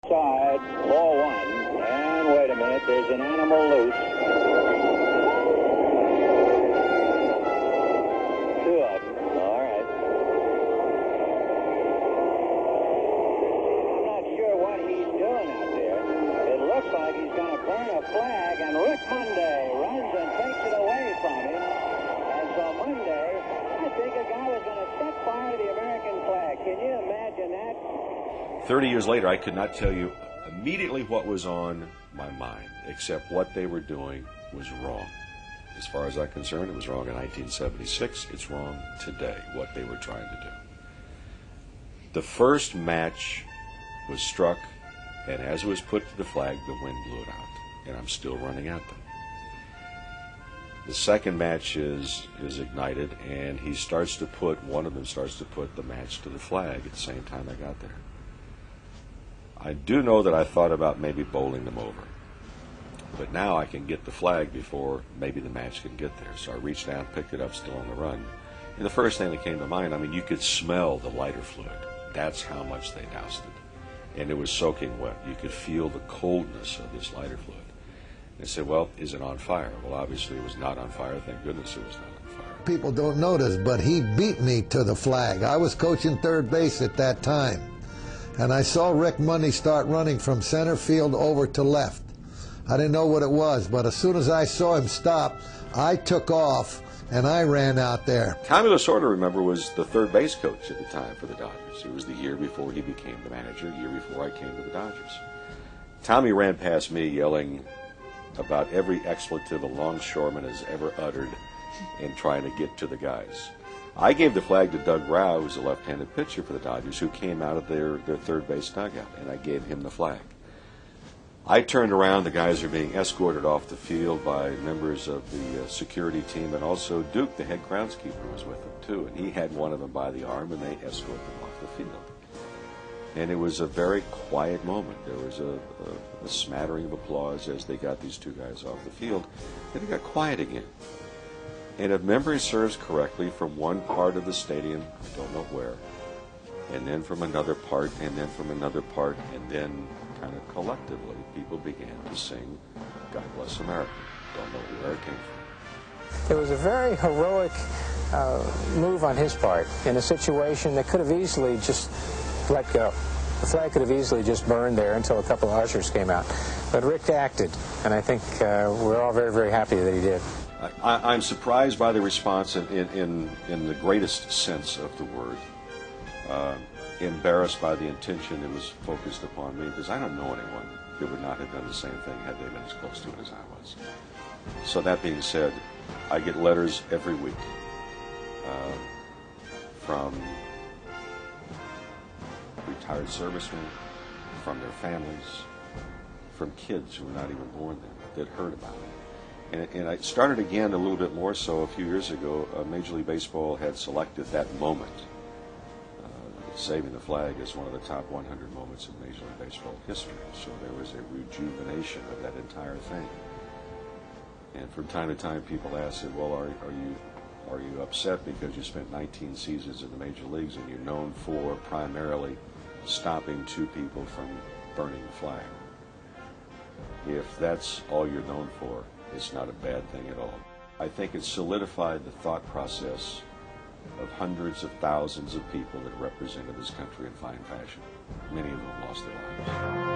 Side, ball one, and wait a minute, there's an animal loose. Two of them, all right. I'm not sure what he's doing out there. It looks like he's going to burn a flag, and Rick Monday runs and takes it away from him. And so Monday, I think a guy was going to set fire to the American flag. Can you imagine that? 30 years later, I could not tell you immediately what was on my mind, except what they were doing was wrong. As far as I'm concerned, it was wrong in 1976. It's wrong today, what they were trying to do. The first match was struck, and as it was put to the flag, the wind blew it out, and I'm still running at them. The second match is ignited, and one of them starts to put the match to the flag at the same time I got there. I do know that I thought about maybe bowling them over, but now I can get the flag before maybe the match can get there. So I reached down, picked it up, still on the run, and the first thing that came to mind, I mean, you could smell the lighter fluid. That's how much they doused it, and it was soaking wet. You could feel the coldness of this lighter fluid. And they said, well, is it on fire? Well, obviously it was not on fire. Thank goodness it was not on fire. People don't notice, but he beat me to the flag. I was coaching third base at that time. And I saw Rick Monday start running from center field over to left. I didn't know what it was, but as soon as I saw him stop, I took off and I ran out there. Tommy Lasorda, remember, was the third base coach at the time for the Dodgers. It was the year before he became the manager, the year before I came to the Dodgers. Tommy ran past me yelling about every expletive a longshoreman has ever uttered and trying to get to the guys. I gave the flag to Doug Rao, who's a left-handed pitcher for the Dodgers, who came out of their third base dugout, and I gave him the flag. I turned around, the guys are being escorted off the field by members of the security team, and also Duke, the head groundskeeper, was with them too, and he had one of them by the arm, and they escorted them off the field. And it was a very quiet moment. There was a smattering of applause as they got these two guys off the field, and it got quiet again. And if memory serves correctly, from one part of the stadium, I don't know where, and then from another part, and then from another part, and then kind of collectively, people began to sing God Bless America. Don't know where it came from. It was a very heroic move on his part in a situation that could have easily just let go. The flag could have easily just burned there until a couple of ushers came out. But Rick acted, and I think we're all very, very happy that he did. I'm surprised by the response in the greatest sense of the word. Embarrassed by the intention it was focused upon me, because I don't know anyone that would not have done the same thing had they been as close to it as I was. So that being said, I get letters every week from retired servicemen, from their families, from kids who were not even born then, that heard about it. And I started again a little bit more so a few years ago. Major League Baseball had selected that moment, saving the flag, as one of the top 100 moments in Major League Baseball history. So there was a rejuvenation of that entire thing. And from time to time, people ask, well, are you upset because you spent 19 seasons in the major leagues and you're known for primarily stopping two people from burning the flag? If that's all you're known for, it's not a bad thing at all. I think it solidified the thought process of hundreds of thousands of people that represented this country in fine fashion. Many of them lost their lives.